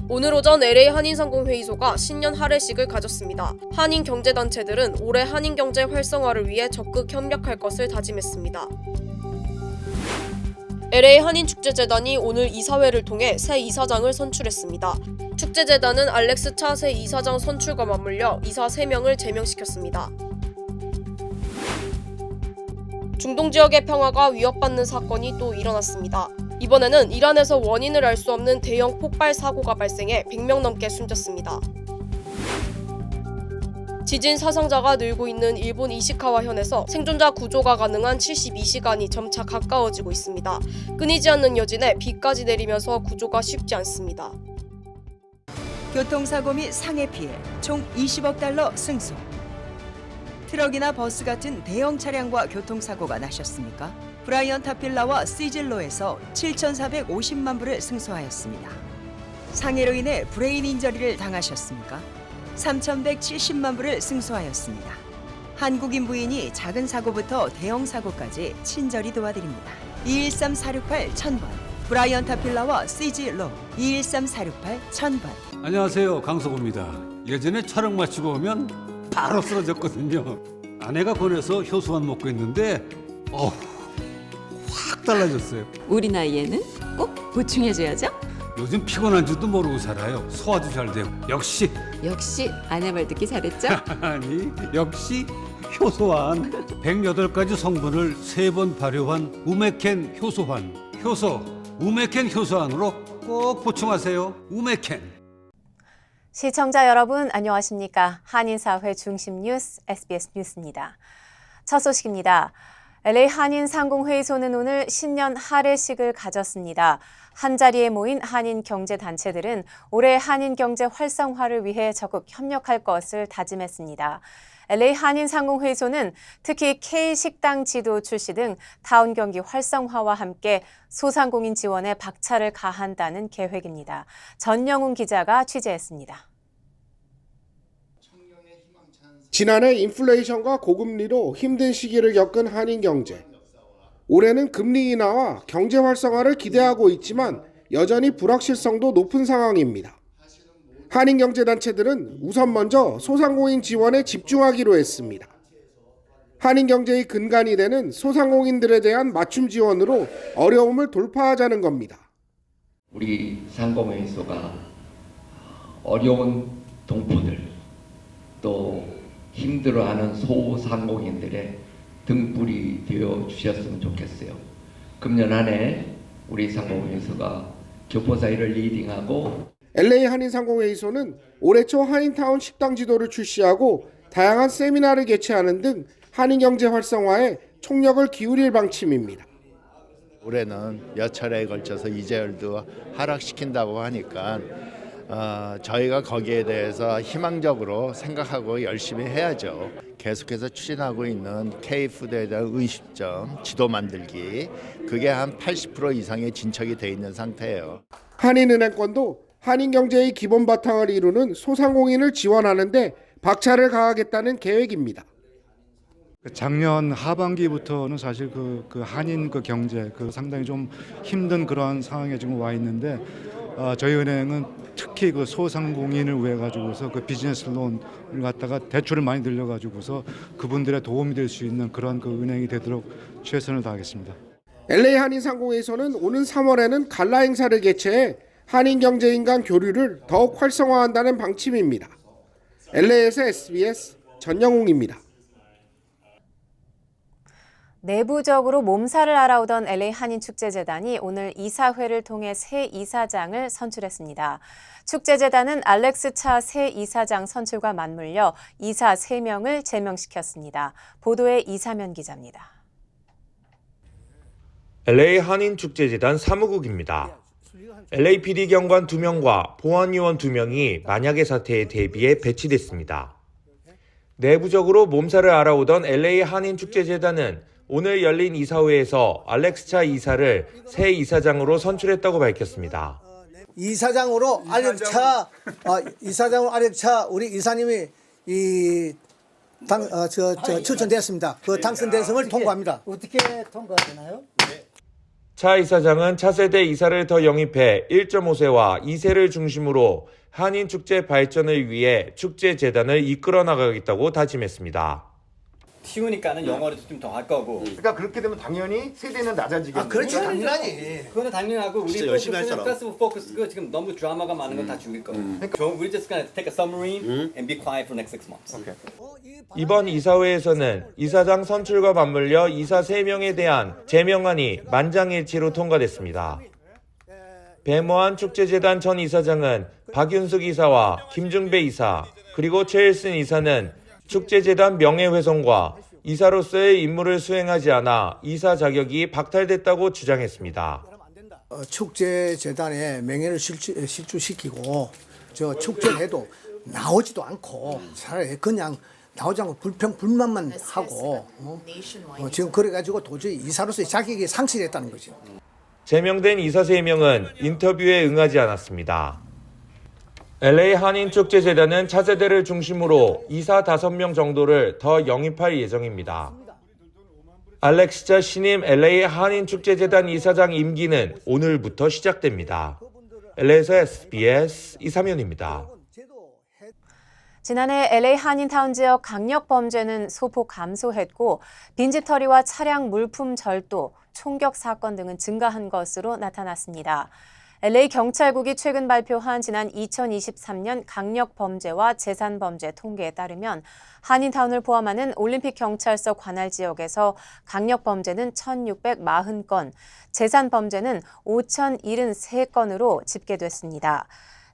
오늘 오전 LA 한인상공회의소가 신년 할애식을 가졌습니다. 한인 경제단체들은 올해 한인 경제 활성화를 위해 적극 협력할 것을 다짐했습니다. LA 한인축제재단이 오늘 이사회를 통해 새 이사장을 선출했습니다. 축제재단은 알렉스 차 새 이사장 선출과 맞물려 이사 3명을 제명시켰습니다. 중동 지역의 평화가 위협받는 사건이 또 일어났습니다. 이번에는 이란에서 원인을 알 수 없는 대형 폭발 사고가 발생해 100명 넘게 숨졌습니다. 지진 사상자가 늘고 있는 일본 이시카와현에서 생존자 구조가 가능한 72시간이 점차 가까워지고 있습니다. 끊이지 않는 여진에 비까지 내리면서 구조가 쉽지 않습니다. 교통사고 및 상해 피해 총 20억 달러 승소. 트럭이나 버스 같은 대형 차량과 교통사고가 나셨습니까? 브라이언 타필라와 시즐로에서 7,450만 불을 승소하였습니다. 상해로 인해 브레인 인저리를 당하셨습니까? 3,170만 불을 승소하였습니다. 한국인 부인이 작은 사고부터 대형 사고까지 친절히 도와드립니다. 213-468-1000번 브라이언 타필라와 시즐로 213-468-1000번. 안녕하세요, 강석우입니다. 예전에 촬영 마치고 오면 바로 쓰러졌거든요. 아내가 권해서 효소만 먹고 있는데 확 달라졌어요. 우리 나이에는 꼭 보충해줘야죠. 요즘 피곤한 줄도 모르고 살아요. 소화도 잘 되고. 역시 아내 말 듣기 잘했죠? 아니 역시 효소환. 108가지 성분을 3번 발효한 우메켄 효소환. 효소 우메켄 효소환으로 꼭 보충하세요. 우메켄. 시청자 여러분 안녕하십니까? 한인사회 중심 뉴스 SBS 뉴스입니다. 첫 소식입니다. LA 한인상공회의소는 오늘 신년 할애식을 가졌습니다. 한자리에 모인 한인 경제단체들은 올해 한인 경제 활성화를 위해 적극 협력할 것을 다짐했습니다. LA 한인상공회의소는 특히 K식당 지도 출시 등 타운 경기 활성화와 함께 소상공인 지원에 박차를 가한다는 계획입니다. 전영훈 기자가 취재했습니다. 지난해 인플레이션과 고금리로 힘든 시기를 겪은 한인 경제. 올해는 금리 인하와 경제 활성화를 기대하고 있지만 여전히 불확실성도 높은 상황입니다. 한인 경제단체들은 우선 먼저 소상공인 지원에 집중하기로 했습니다. 한인 경제의 근간이 되는 소상공인들에 대한 맞춤 지원으로 어려움을 돌파하자는 겁니다. 우리 상공회의소가 어려운 동포들 또 힘들어하는 소상공인들의 등불이 되어 주셨으면 좋겠어요. 금년 한 해 우리 상공회의소가 교포사회를 리딩하고 LA 한인상공회의소는 올해 초 한인타운 식당 지도를 출시하고 다양한 세미나를 개최하는 등 한인 경제 활성화에 총력을 기울일 방침입니다. 올해는 몇 차례에 걸쳐서 이자율도 하락시킨다고 하니까 저희가 거기에 대해서 희망적으로 생각하고 열심히 해야죠. 계속해서 추진하고 있는 K푸드에 대한 의식점, 지도 만들기, 그게 한 80% 이상의 진척이 돼 있는 상태예요. 한인은행권도 한인 경제의 기본 바탕을 이루는 소상공인을 지원하는데 박차를 가하겠다는 계획입니다. 작년 하반기부터는 사실 그 한인 그 경제 상당히 좀 힘든 그러한 상황에 지금 와 있는데 저희 은행은 특히 그 소상공인을 위해 가지고서 그 비즈니스 론을 갖다가 대출을 많이 늘려 가지고서 그분들의 도움이 될 수 있는 그런 그 은행이 되도록 최선을 다하겠습니다. LA 한인상공회의소는 오는 3월에는 갈라 행사를 개최해 한인 경제인 간 교류를 더욱 활성화한다는 방침입니다. LA에서 SBS 전영웅입니다. 내부적으로 몸살을 앓아오던 LA 한인축제재단이 오늘 이사회를 통해 새 이사장을 선출했습니다. 축제재단은 알렉스 차 새 이사장 선출과 맞물려 이사 3명을 제명시켰습니다. 보도에 이사면 기자입니다. LA 한인축제재단 사무국입니다. LAPD 경관 2명과 보안요원 2명이 만약의 사태에 대비해 배치됐습니다. 내부적으로 몸살을 앓아오던 LA 한인축제재단은 오늘 열린 이사회에서 알렉스 차 이사를 새 이사장으로 선출했다고 밝혔습니다. 이사장으로 알렉스 차 우리 이사님이 추천되었습니다. 그 당선대성을 통과합니다. 어떻게 통과되나요? 차 이사장은 차세대 이사를 더 영입해 1.5세와 2세를 중심으로 한인 축제 발전을 위해 축제재단을 이끌어 나가겠다고 다짐했습니다. 쉬우니까는 영어를 좀 더 할 거고. 그러니까 그렇게 되면 당연히 세대는 낮아지겠죠. 아, 그렇죠. 당연하지. 그거는 당연하고 우리 포커스가 지금 너무 드라마가 많은 건 다 죽일 거예요. 그러니까 we're just gonna take a submarine and be quiet for next 6 months. Okay. 이번 이사회에서는 이사장 선출과 맞물려 이사 3명에 대한 제명안이 만장일치로 통과됐습니다. 배모한 축제재단 전 이사장은 박윤숙 이사와 김중배 이사, 그리고 최일순 이사는 축제재단 명예훼손과 이사로서의 임무를 수행하지 않아 이사 자격이 박탈됐다고 주장했습니다. 축제재단의 명예를 실추시키고 저 축제해도 나오지도 않고 차라리 그냥 나오지 않고 불만만 하고 지금 그래가지고 도저히 이사로서의 자격이 상실했다는 거죠. 제명된 이사 3명은 인터뷰에 응하지 않았습니다. LA 한인축제재단은 차세대를 중심으로 이사 5명 정도를 더 영입할 예정입니다. 알렉시자 신임 LA 한인축제재단 이사장 임기는 오늘부터 시작됩니다. LA에서 SBS 이삼윤입니다. 지난해 LA 한인타운 지역 강력 범죄는 소폭 감소했고 빈집털이와 차량 물품 절도, 총격 사건 등은 증가한 것으로 나타났습니다. LA 경찰국이 최근 발표한 지난 2023년 강력 범죄와 재산 범죄 통계에 따르면 한인타운을 포함하는 올림픽 경찰서 관할 지역에서 강력 범죄는 1,640건, 재산 범죄는 5,073건으로 집계됐습니다.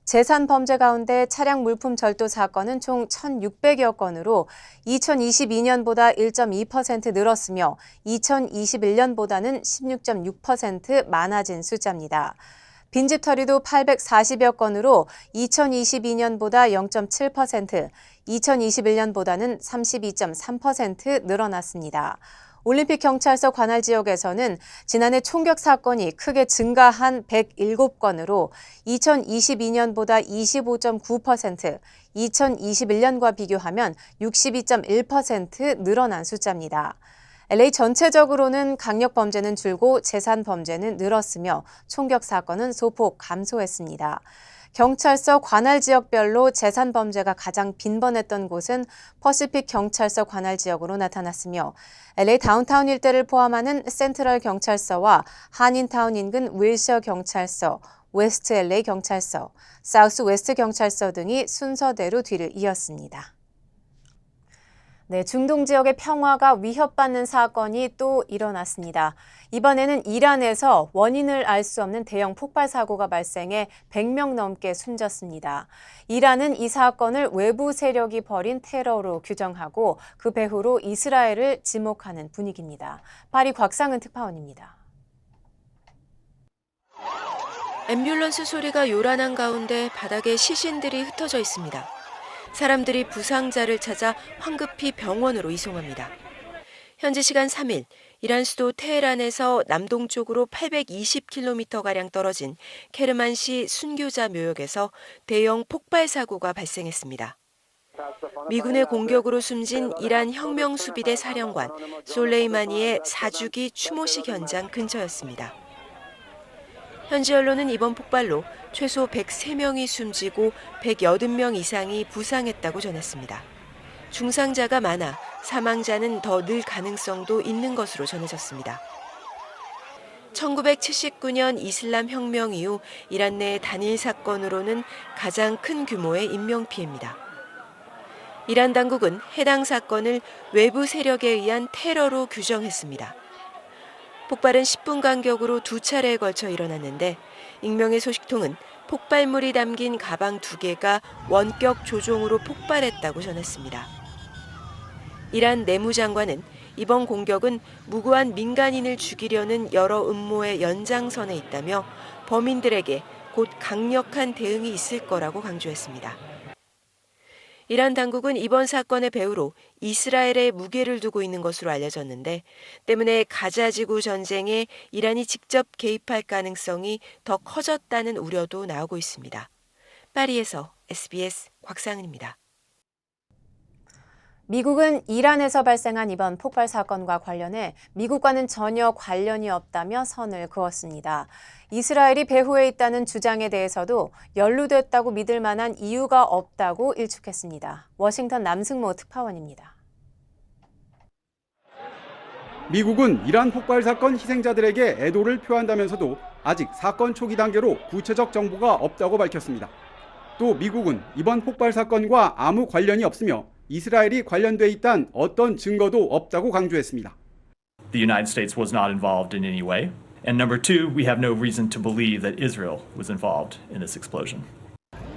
재산 범죄 가운데 차량 물품 절도 사건은 총 1,600여 건으로 2022년보다 1.2% 늘었으며 2021년보다는 16.6% 많아진 숫자입니다. 빈집털이도 840여 건으로 2022년보다 0.7%, 2021년보다는 32.3% 늘어났습니다. 올림픽 경찰서 관할 지역에서는 지난해 총격 사건이 크게 증가한 107건으로 2022년보다 25.9%, 2021년과 비교하면 62.1% 늘어난 숫자입니다. LA 전체적으로는 강력 범죄는 줄고 재산 범죄는 늘었으며 총격 사건은 소폭 감소했습니다. 경찰서 관할 지역별로 재산 범죄가 가장 빈번했던 곳은 퍼시픽 경찰서 관할 지역으로 나타났으며 LA 다운타운 일대를 포함하는 센트럴 경찰서와 한인타운 인근 윌셔 경찰서, 웨스트 LA 경찰서, 사우스 웨스트 경찰서 등이 순서대로 뒤를 이었습니다. 네, 중동 지역의 평화가 위협받는 사건이 또 일어났습니다. 이번에는 이란에서 원인을 알 수 없는 대형 폭발 사고가 발생해 100명 넘게 숨졌습니다. 이란은 이 사건을 외부 세력이 벌인 테러로 규정하고 그 배후로 이스라엘을 지목하는 분위기입니다. 파리 곽상은 특파원입니다. 앰뷸런스 소리가 요란한 가운데 바닥에 시신들이 흩어져 있습니다. 사람들이 부상자를 찾아 황급히 병원으로 이송합니다. 현지 시간 3일, 이란 수도 테헤란에서 남동쪽으로 820km가량 떨어진 케르만시 순교자 묘역에서 대형 폭발 사고가 발생했습니다. 미군의 공격으로 숨진 이란 혁명수비대 사령관 솔레이마니의 사주기 추모식 현장 근처였습니다. 현지 언론은 이번 폭발로 최소 103명이 숨지고 180명 이상이 부상했다고 전했습니다. 중상자가 많아 사망자는 더 늘 가능성도 있는 것으로 전해졌습니다. 1979년 이슬람 혁명 이후 이란 내 단일 사건으로는 가장 큰 규모의 인명피해입니다. 이란 당국은 해당 사건을 외부 세력에 의한 테러로 규정했습니다. 폭발은 10분 간격으로 2차례에 걸쳐 일어났는데 익명의 소식통은 폭발물이 담긴 가방 2개가 원격 조종으로 폭발했다고 전했습니다. 이란 내무장관은 이번 공격은 무고한 민간인을 죽이려는 여러 음모의 연장선에 있다며 범인들에게 곧 강력한 대응이 있을 거라고 강조했습니다. 이란 당국은 이번 사건의 배후로 이스라엘에 무게를 두고 있는 것으로 알려졌는데 때문에 가자지구 전쟁에 이란이 직접 개입할 가능성이 더 커졌다는 우려도 나오고 있습니다. 파리에서 SBS 곽상은입니다. 미국은 이란에서 발생한 이번 폭발 사건과 관련해 미국과는 전혀 관련이 없다며 선을 그었습니다. 이스라엘이 배후에 있다는 주장에 대해서도 연루됐다고 믿을 만한 이유가 없다고 일축했습니다. 워싱턴 남승모 특파원입니다. 미국은 이란 폭발 사건 희생자들에게 애도를 표한다면서도 아직 사건 초기 단계로 구체적 정보가 없다고 밝혔습니다. 또 미국은 이번 폭발 사건과 아무 관련이 없으며 이스라엘이 관련돼 있다는 어떤 증거도 없다고 강조했습니다. The United States was not involved in any way. And number two, we have no reason to believe that Israel was involved in this explosion.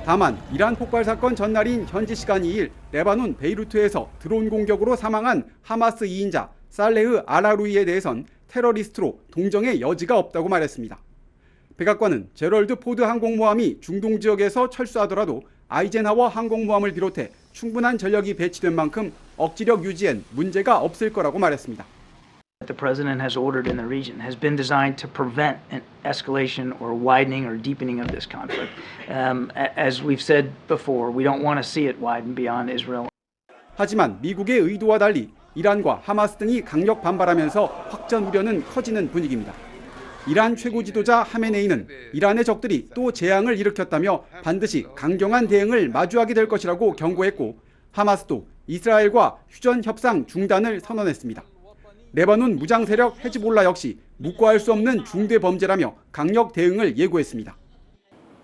다만 이란 폭발 사건 전날인 현지 시간 2일 레바논 베이루트에서 드론 공격으로 사망한 하마스 2인자 살레흐 알아루이에 대해선 테러리스트로 동정의 여지가 없다고 말했습니다. 백악관은 제럴드 포드 항공모함이 중동 지역에서 철수하더라도 아이젠하워 항공모함을 비롯해 충분한 전력이 배치된 만큼 억지력 유지엔 문제가 없을 거라고 말했습니다. The president has ordered in the region has been designed to prevent an escalation or widening or deepening of this conflict. As we've said before, we don't want to see it widen beyond Israel. 하지만 미국의 의도와 달리 이란과 하마스 등이 강력 반발하면서 확전 우려는 커지는 분위기입니다. 이란 최고 지도자 하메네이는 이란의 적들이 또 재앙을 일으켰다며 반드시 강경한 대응을 마주하게 될 것이라고 경고했고 하마스도 이스라엘과 휴전 협상 중단을 선언했습니다. 레바논 무장 세력 헤즈볼라 역시 묵과할 수 없는 중대 범죄라며 강력 대응을 예고했습니다.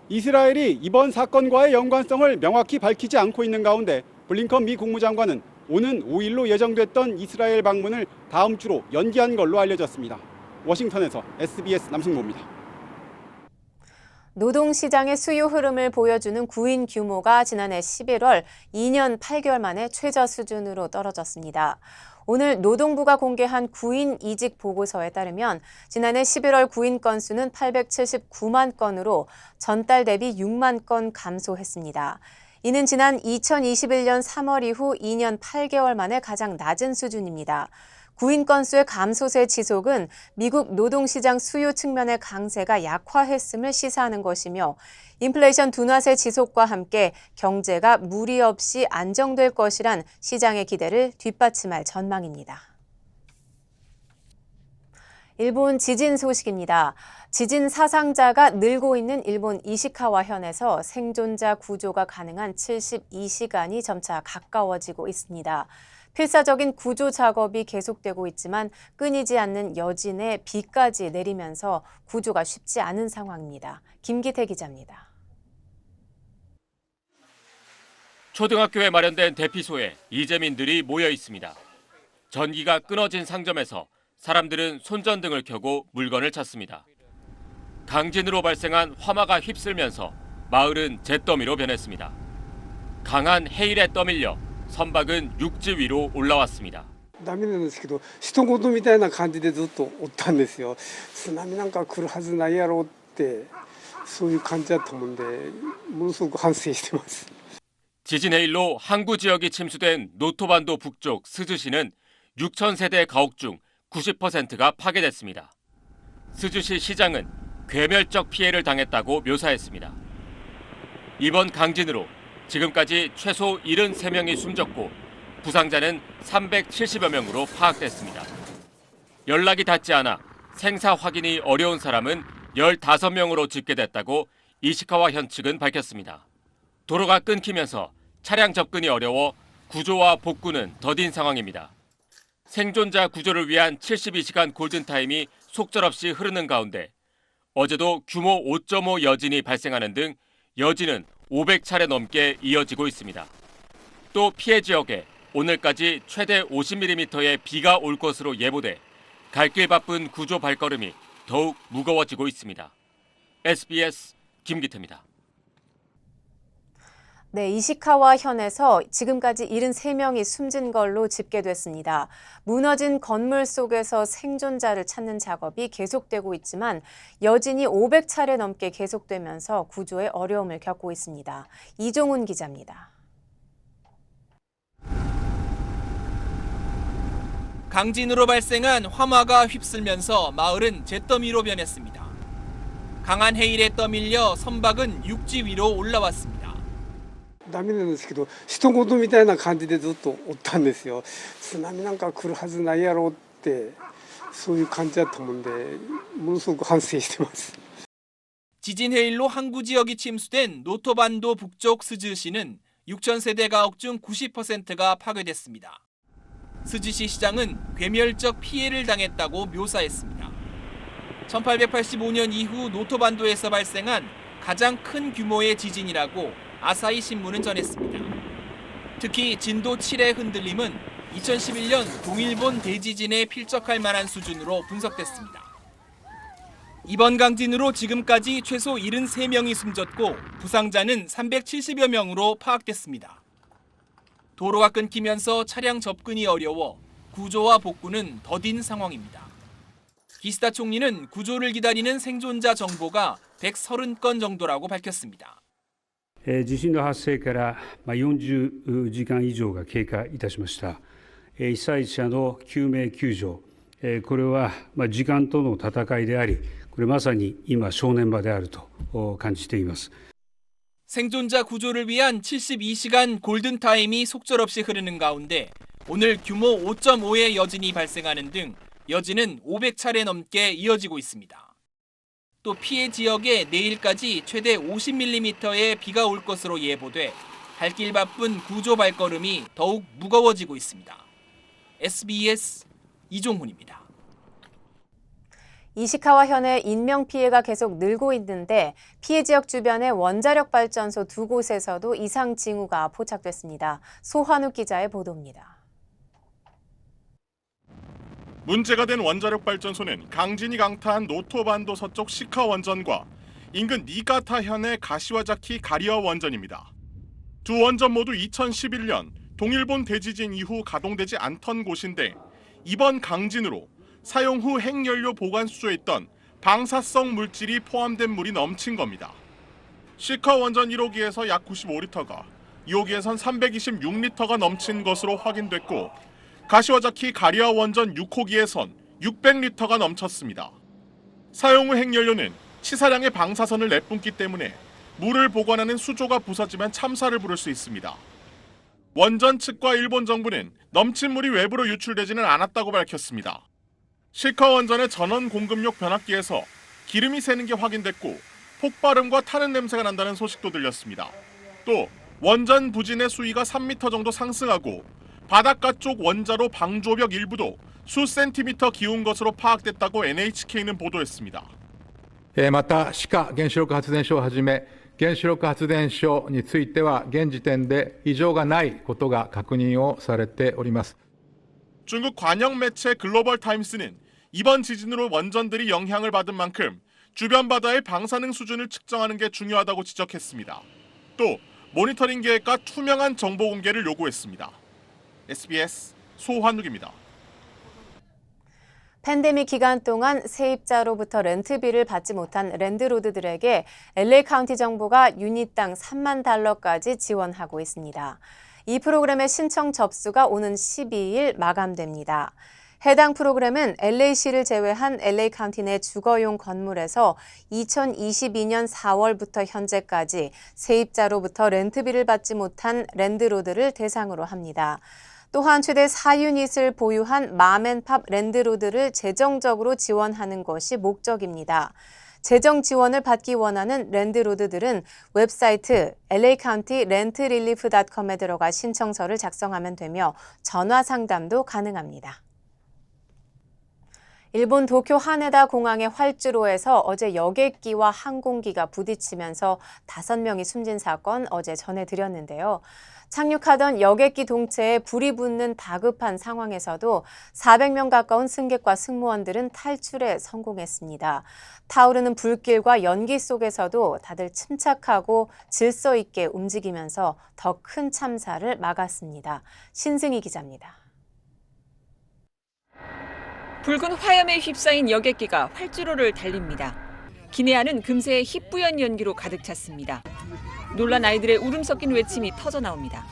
이스라엘이 이번 사건과의 연관성을 명확히 밝히지 않고 있는 가운데 블링컨 미 국무장관은 오는 5일로 예정됐던 이스라엘 방문을 다음 주로 연기한 걸로 알려졌습니다. 워싱턴에서 SBS 남승모입니다. 노동시장의 수요 흐름을 보여주는 구인 규모가 지난해 11월 2년 8개월 만에 최저 수준으로 떨어졌습니다. 오늘 노동부가 공개한 구인 이직 보고서에 따르면 지난해 11월 구인 건수는 879만 건으로 전달 대비 6만 건 감소했습니다. 이는 지난 2021년 3월 이후 2년 8개월 만에 가장 낮은 수준입니다. 구인 건수의 감소세 지속은 미국 노동시장 수요 측면의 강세가 약화했음을 시사하는 것이며 인플레이션 둔화세 지속과 함께 경제가 무리 없이 안정될 것이란 시장의 기대를 뒷받침할 전망입니다. 일본 지진 소식입니다. 지진 사상자가 늘고 있는 일본 이시카와현에서 생존자 구조가 가능한 72시간이 점차 가까워지고 있습니다. 필사적인 구조 작업이 계속되고 있지만 끊이지 않는 여진에 비까지 내리면서 구조가 쉽지 않은 상황입니다. 김기태 기자입니다. 초등학교에 마련된 대피소에 이재민들이 모여 있습니다. 전기가 끊어진 상점에서 사람들은 손전등을 켜고 물건을 찾습니다. 강진으로 발생한 화마가 휩쓸면서 마을은 잿더미로 변했습니다. 강한 해일에 떠밀려 선박은 육지 위로 올라왔습니다. 波なんですけど、人事みたいな感じでずっとおったんですよ。津波なんか来るはずないやろうってそういう感じだと思うんで、ものすごく反省してます。 지진 해일로 항구 지역이 침수된 노토반도 북쪽 스즈시는 6,000세대 가옥 중 90%가 파괴됐습니다. 스즈시 시장은 괴멸적 피해를 당했다고 묘사했습니다. 이번 강진으로 지금까지 최소 73명이 숨졌고 부상자는 370여 명으로 파악됐습니다. 연락이 닿지 않아 생사 확인이 어려운 사람은 15명으로 집계됐다고 이시카와현 측은 밝혔습니다. 도로가 끊기면서 차량 접근이 어려워 구조와 복구는 더딘 상황입니다. 생존자 구조를 위한 72시간 골든타임이 속절없이 흐르는 가운데 어제도 규모 5.5 여진이 발생하는 등 여진은 500차례 넘게 이어지고 있습니다. 또 피해 지역에 오늘까지 최대 50mm의 비가 올 것으로 예보돼 갈 길 바쁜 구조 발걸음이 더욱 무거워지고 있습니다. SBS 김기태입니다. 네, 이시카와현에서 지금까지 73명이 숨진 걸로 집계됐습니다. 무너진 건물 속에서 생존자를 찾는 작업이 계속되고 있지만 여진이 500차례 넘게 계속되면서 구조에 어려움을 겪고 있습니다. 이종훈 기자입니다. 강진으로 발생한 화마가 휩쓸면서 마을은 잿더미로 변했습니다. 강한 해일에 떠밀려 선박은 육지 위로 올라왔습니다. ダメなんですけど、人事みたいな感じでずっとおったんですよ。津波なんか来るはずないやろうってそういう感じだったもんで、ものすごく反省してます。 지진 해일로 항구 지역이 침수된 노토반도 북쪽 스즈시는 6,000세대 가옥 중 90%가 파괴됐습니다. 스즈시 시장은 괴멸적 피해를 당했다고 묘사했습니다. 1885년 이후 노토반도에서 발생한 가장 큰 규모의 지진이라고 아사히 신문은 전했습니다. 특히 진도 7의 흔들림은 2011년 동일본 대지진에 필적할 만한 수준으로 분석됐습니다. 이번 강진으로 지금까지 최소 73명이 숨졌고 부상자는 370여 명으로 파악됐습니다. 도로가 끊기면서 차량 접근이 어려워 구조와 복구는 더딘 상황입니다. 기시다 총리는 구조를 기다리는 생존자 정보가 130건 정도라고 밝혔습니다. 地震の発生から40時間以上が経過いたしました。被災者の救命救助、これは時間との戦いであり、これまさに今正念場であると感じています。 생존자 구조를 위한 72시간 골든타임이 속절없이 흐르는 가운데 오늘 규모 5.5의 여진이 발생하는 등 여진은 500차례 넘게 이어지고 있습니다. 또 피해 지역에 내일까지 최대 50mm의 비가 올 것으로 예보돼 발길 바쁜 구조 발걸음이 더욱 무거워지고 있습니다. SBS 이종훈입니다. 이시카와현의 인명피해가 계속 늘고 있는데 피해 지역 주변의 원자력 발전소 두 곳에서도 이상 징후가 포착됐습니다. 소환욱 기자의 보도입니다. 문제가 된 원자력 발전소는 강진이 강타한 노토반도 서쪽 시카 원전과 인근 니가타현의 가시와자키 가리아 원전입니다. 두 원전 모두 2011년 동일본 대지진 이후 가동되지 않던 곳인데 이번 강진으로 사용 후 핵연료 보관 수조에 있던 방사성 물질이 포함된 물이 넘친 겁니다. 시카 원전 1호기에서 약 95리터가 2호기에선 326리터가 넘친 것으로 확인됐고 가시와자키 가리아 원전 6호기에선 600리터가 넘쳤습니다. 사용 후 핵연료는 치사량의 방사선을 내뿜기 때문에 물을 보관하는 수조가 부서지면 참사를 부를 수 있습니다. 원전 측과 일본 정부는 넘친 물이 외부로 유출되지는 않았다고 밝혔습니다. 시카 원전의 전원 공급용 변압기에서 기름이 새는 게 확인됐고 폭발음과 타는 냄새가 난다는 소식도 들렸습니다. 또 원전 부진의 수위가 3m 정도 상승하고 바닷가 쪽 원자로 방조벽 일부도 수 센티미터 기운 것으로 파악됐다고 NHK는 보도했습니다. また志賀原子力発電所をはじめ原子力発電所については現時点で異常がないことが確認をされております。 중국 관영 매체 글로벌 타임스는 이번 지진으로 원전들이 영향을 받은 만큼 주변 바다의 방사능 수준을 측정하는 게 중요하다고 지적했습니다. 또 모니터링 계획과 투명한 정보 공개를 요구했습니다. SBS 소환욱입니다. 팬데믹 기간 동안 세입자로부터 렌트비를 받지 못한 랜드로드들에게 LA 카운티 정부가 유닛당 $30,000까지 지원하고 있습니다. 이 프로그램의 신청 접수가 오는 12일 마감됩니다. 해당 프로그램은 LA시를 제외한 LA 카운티 내 주거용 건물에서 2022년 4월부터 현재까지 세입자로부터 렌트비를 받지 못한 랜드로드를 대상으로 합니다. 또한 최대 4유닛을 보유한 맘앤팝 랜드로드를 재정적으로 지원하는 것이 목적입니다. 재정 지원을 받기 원하는 랜드로드들은 웹사이트 lacountyrentrelief.com에 들어가 신청서를 작성하면 되며 전화 상담도 가능합니다. 일본 도쿄 하네다 공항의 활주로에서 어제 여객기와 항공기가 부딪히면서 5명이 숨진 사건 어제 전해드렸는데요. 착륙하던 여객기 동체에 불이 붙는 다급한 상황에서도 400명 가까운 승객과 승무원들은 탈출에 성공했습니다. 타오르는 불길과 연기 속에서도 다들 침착하고 질서 있게 움직이면서 더 큰 참사를 막았습니다. 신승희 기자입니다. 붉은 화염에 휩싸인 여객기가 활주로를 달립니다. 기내안은 금세의 희뿌연 연기로 가득 찼습니다. 놀란 아이들의 울음 섞인 외침이 터져 나옵니다.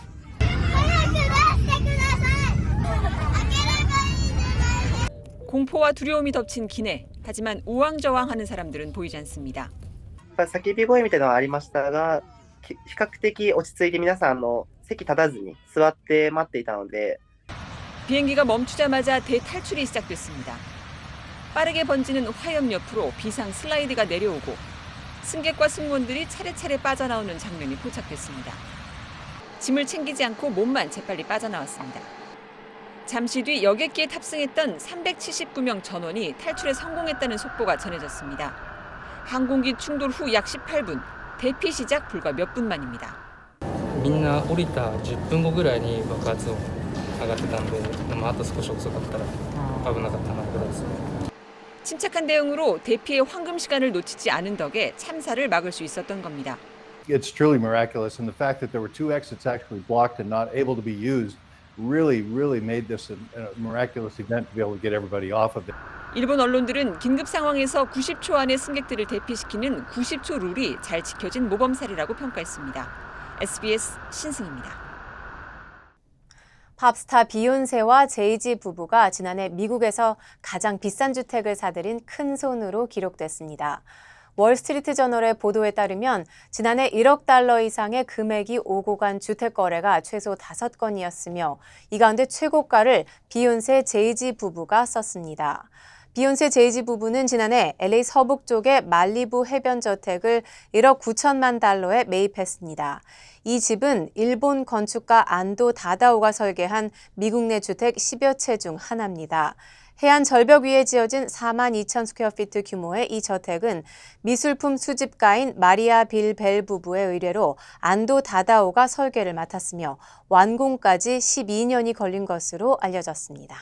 공포와 두려움이 덮친 기내, 하지만 우왕좌왕하는 사람들은 보이지 않습니다. 叫び声みたいなのはありましたが、比較的落ち着いて皆さん席立たずに座って待っていたので 비행기가 멈추자마자 대탈출이 시작됐습니다. 빠르게 번지는 화염 옆으로 비상 슬라이드가 내려오고 승객과 승무원들이 차례차례 빠져나오는 장면이 포착됐습니다. 짐을 챙기지 않고 몸만 재빨리 빠져나왔습니다. 잠시 뒤 여객기에 탑승했던 379명 전원이 탈출에 성공했다는 속보가 전해졌습니다. 항공기 충돌 후 약 18분, 대피 시작 불과 몇 분 만입니다. みんな降りた10分後ぐらいに爆発音上がってたんで、あと少し遅かったら危なかったなぐらいですね。 침착한 대응으로 대피의 황금 시간을 놓치지 않은 덕에 참사를 막을 수 있었던 겁니다. It's truly miraculous, and the fact that there were 2 exits actually blocked and not able to be used really made this a miraculous event to be able to get everybody off of it. 일본 언론들은 긴급 상황에서 90초 안에 승객들을 대피시키는 90초 룰이 잘 지켜진 모범사례라고 평가했습니다. SBS 신승입니다. 팝스타 비욘세와 제이지 부부가 지난해 미국에서 가장 비싼 주택을 사들인 큰 손으로 기록됐습니다. 월스트리트 저널의 보도에 따르면 지난해 1억 달러 이상의 금액이 오고 간 주택 거래가 최소 5건이었으며 이 가운데 최고가를 비욘세 제이지 부부가 썼습니다. 비욘세 제이지 부부는 지난해 LA 서북 쪽의 말리부 해변 저택을 1억 9천만 달러에 매입했습니다. 이 집은 일본 건축가 안도 다다오가 설계한 미국 내 주택 10여 채 중 하나입니다. 해안 절벽 위에 지어진 4만 2천 스퀘어피트 규모의 이 저택은 미술품 수집가인 마리아 빌 벨 부부의 의뢰로 안도 다다오가 설계를 맡았으며 완공까지 12년이 걸린 것으로 알려졌습니다.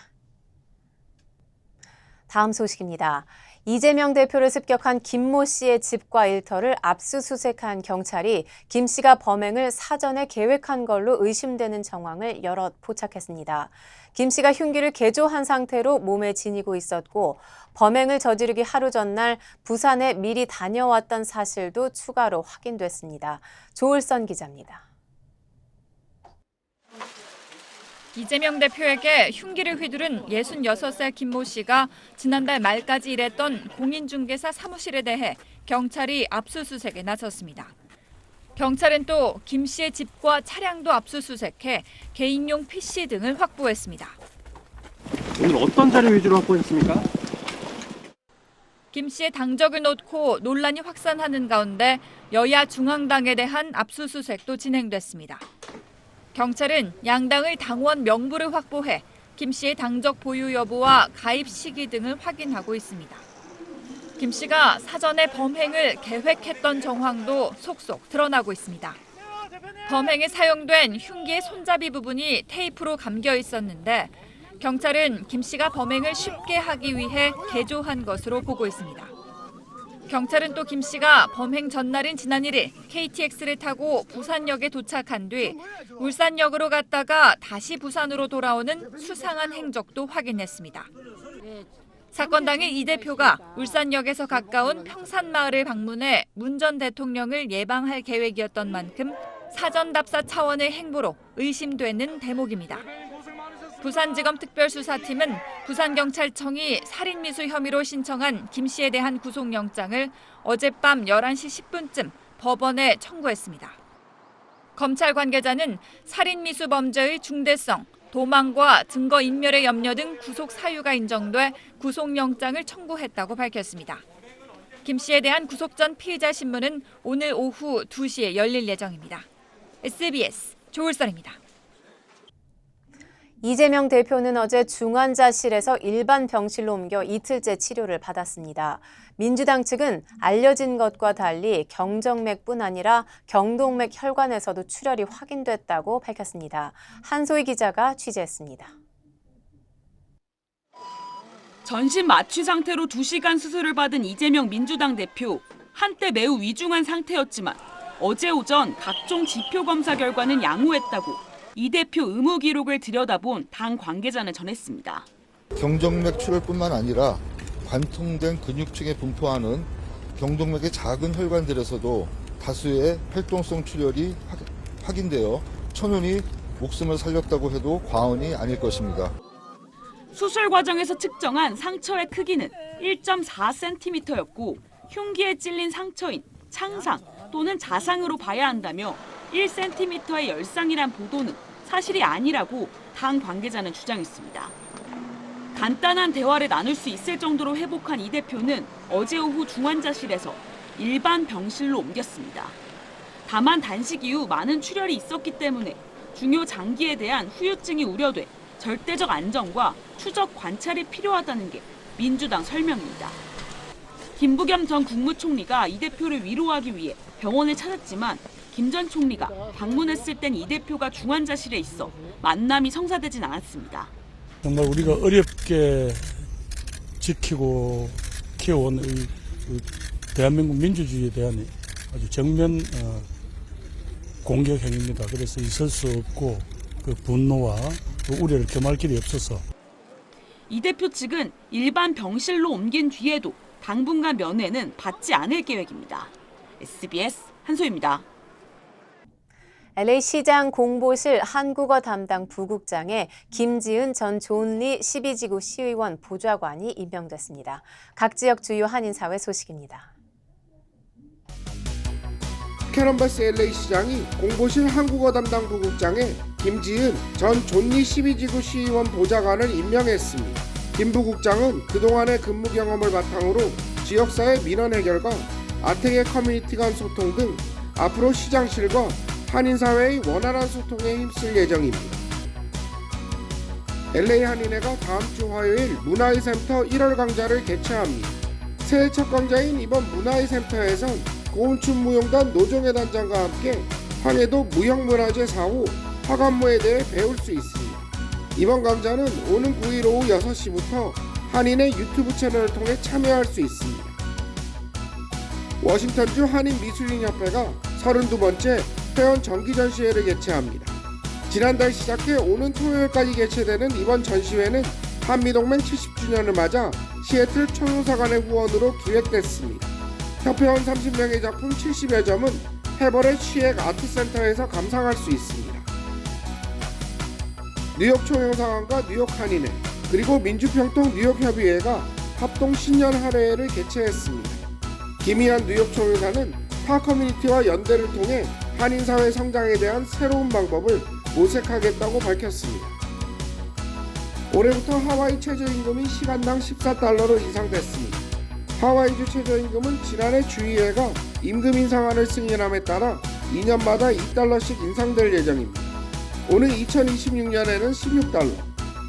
다음 소식입니다. 이재명 대표를 습격한 김모 씨의 집과 일터를 압수수색한 경찰이 김 씨가 범행을 사전에 계획한 걸로 의심되는 정황을 여럿 포착했습니다. 김 씨가 흉기를 개조한 상태로 몸에 지니고 있었고 범행을 저지르기 하루 전날 부산에 미리 다녀왔던 사실도 추가로 확인됐습니다. 조을선 기자입니다. 이재명 대표에게 흉기를 휘두른 66살 김모 씨가 지난달 말까지 일했던 공인중개사 사무실에 대해 경찰이 압수수색에 나섰습니다. 경찰은 또 김 씨의 집과 차량도 압수수색해 개인용 PC 등을 확보했습니다. 오늘 어떤 자료 위주로 확보했습니까? 김 씨의 당적을 놓고 논란이 확산하는 가운데 여야 중앙당에 대한 압수수색도 진행됐습니다. 경찰은 양당의 당원 명부를 확보해 김 씨의 당적 보유 여부와 가입 시기 등을 확인하고 있습니다. 김 씨가 사전에 범행을 계획했던 정황도 속속 드러나고 있습니다. 범행에 사용된 흉기의 손잡이 부분이 테이프로 감겨 있었는데 경찰은 김 씨가 범행을 쉽게 하기 위해 개조한 것으로 보고 있습니다. 경찰은 또 김 씨가 범행 전날인 지난 1일 KTX를 타고 부산역에 도착한 뒤 울산역으로 갔다가 다시 부산으로 돌아오는 수상한 행적도 확인했습니다. 사건 당일 이 대표가 울산역에서 가까운 평산마을을 방문해 문 전 대통령을 예방할 계획이었던 만큼 사전답사 차원의 행보로 의심되는 대목입니다. 부산지검 특별수사팀은 부산경찰청이 살인미수 혐의로 신청한 김 씨에 대한 구속영장을 어젯밤 11시 10분쯤 법원에 청구했습니다. 검찰 관계자는 살인미수 범죄의 중대성, 도망과 증거인멸의 염려 등 구속 사유가 인정돼 구속영장을 청구했다고 밝혔습니다. 김 씨에 대한 구속 전 피의자 신문은 오늘 오후 2시에 열릴 예정입니다. SBS 조을선입니다. 이재명 대표는 어제 중환자실에서 일반 병실로 옮겨 이틀째 치료를 받았습니다. 민주당 측은 알려진 것과 달리 경정맥뿐 아니라 경동맥 혈관에서도 출혈이 확인됐다고 밝혔습니다. 한소희 기자가 취재했습니다. 전신 마취 상태로 2시간 수술을 받은 이재명 민주당 대표. 한때 매우 위중한 상태였지만 어제 오전 각종 지표 검사 결과는 양호했다고 이 대표 의무 기록을 들여다본 당 관계자는 전했습니다. 경정맥 출혈뿐만 아니라 관통된 근육층에 분포하는 경동맥의 작은 혈관들에서도 다수의 활동성 출혈이 확인되어 천연히 목숨을 살렸다고 해도 과언이 아닐 것입니다. 수술 과정에서 측정한 상처의 크기는 1.4cm였고 흉기에 찔린 상처인 창상, 또는 자상으로 봐야 한다며 1cm의 열상이란 보도는 사실이 아니라고 당 관계자는 주장했습니다. 간단한 대화를 나눌 수 있을 정도로 회복한 이 대표는 어제 오후 중환자실에서 일반 병실로 옮겼습니다. 다만 단식 이후 많은 출혈이 있었기 때문에 중요 장기에 대한 후유증이 우려돼 절대적 안정과 추적 관찰이 필요하다는 게 민주당 설명입니다. 김부겸 전 국무총리가 이 대표를 위로하기 위해 병원을 찾았지만 김 전 총리가 방문했을 땐 이 대표가 중환자실에 있어 만남이 성사되진 않았습니다. 정말 우리가 어렵게 지키고 키워온 대한민국 민주주의에 대한 아주 정면 공격 행위입니다. 그래서 있을 수 없고 그 분노와 그 우려를 겸할 길이 없어서. 이 대표 측은 일반 병실로 옮긴 뒤에도 당분간 면회는 받지 않을 계획입니다. SBS 한소희입니다. LA 시장 공보실 한국어 담당 부국장에 김지은 전 존리 12지구 시의원 보좌관이 임명됐습니다. 각 지역 주요 한인사회 소식입니다. 캐런버스 LA 시장이 공보실 한국어 담당 부국장에 김지은 전 존리 12지구 시의원 보좌관을 임명했습니다. 김 부국장은 그동안의 근무 경험을 바탕으로 지역사회 민원 해결과 아태계 커뮤니티 간 소통 등 앞으로 시장실과 한인사회의 원활한 소통에 힘쓸 예정입니다. LA 한인회가 다음 주 화요일 문화의 센터 1월 강좌를 개최합니다. 새해 첫 강좌인 이번 문화의 센터에선 고운춘 무용단 노종회 단장과 함께 황해도 무형문화재 사후 화관무에 대해 배울 수 있습니다. 이번 강좌는 오는 9일 오후 6시부터 한인의 유튜브 채널을 통해 참여할 수 있습니다. 워싱턴주 한인미술인협회가 32번째 회원 정기 전시회를 개최합니다. 지난달 시작해 오는 토요일까지 개최되는 이번 전시회는 한미동맹 70주년을 맞아 시애틀 총영사관의 후원으로 기획됐습니다. 협회원 30명의 작품 70여 점은 해버렛 시액 아트센터에서 감상할 수 있습니다. 뉴욕 총영사관과 뉴욕 한인회 그리고 민주평통 뉴욕협의회가 합동 신년 할애회를 개최했습니다. 김희한 뉴욕 총영사는 타 커뮤니티와 연대를 통해 한인사회 성장에 대한 새로운 방법을 모색하겠다고 밝혔습니다. 올해부터 하와이 최저임금이 시간당 14달러로 인상됐습니다. 하와이주 최저임금은 지난해 주의회가 임금 인상안을 승인함에 따라 2년마다 2달러씩 인상될 예정입니다. 오는 2026년에는 16달러,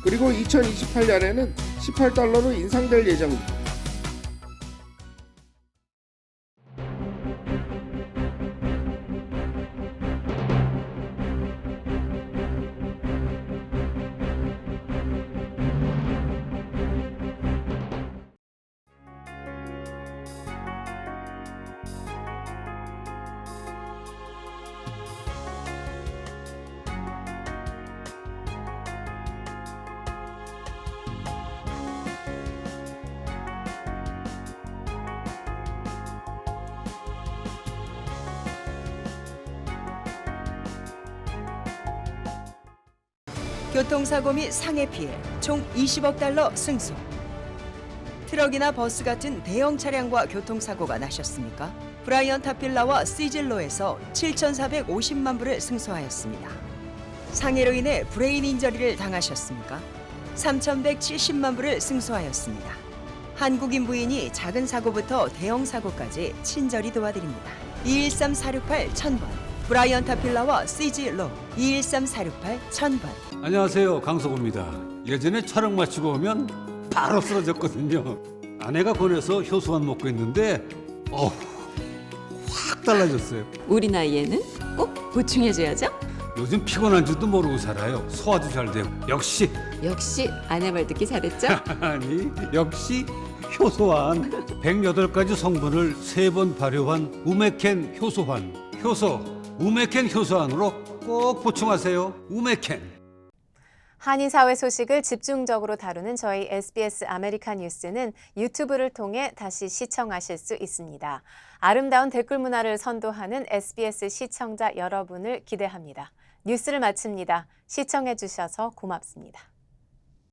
그리고 2028년에는 18달러로 인상될 예정입니다. 교통사고 및 상해 피해 총 20억 달러 승소. 트럭이나 버스 같은 대형 차량과 교통사고가 나셨습니까? 브라이언 타필라와 시즐로에서 7,450만 불을 승소하였습니다. 상해로 인해 브레인 인저리를 당하셨습니까? 3,170만 불을 승소하였습니다. 한국인 부인이 작은 사고부터 대형 사고까지 친절히 도와드립니다. 213-468-1000번 브라이언 타필라와 시즐로 213-468-1000번. 안녕하세요, 강석호입니다. 예전에 촬영 마치고 오면 바로 쓰러졌거든요. 아내가 권해서 효소만 먹고 있는데 확 달라졌어요. 우리 나이에는 꼭 보충해줘야죠. 요즘 피곤한 줄도 모르고 살아요. 소화도 잘 되고. 역시 아내 말 듣기 잘했죠? 아니, 역시 효소환. 108가지 성분을 3번 발효한 우메켄 효소환. 효소 우메켄 효소환으로 꼭 보충하세요. 우메켄. 한인사회 소식을 집중적으로 다루는 저희 SBS 아메리칸 뉴스는 유튜브를 통해 다시 시청하실 수 있습니다. 아름다운 댓글 문화를 선도하는 SBS 시청자 여러분을 기대합니다. 뉴스를 마칩니다. 시청해 주셔서 고맙습니다.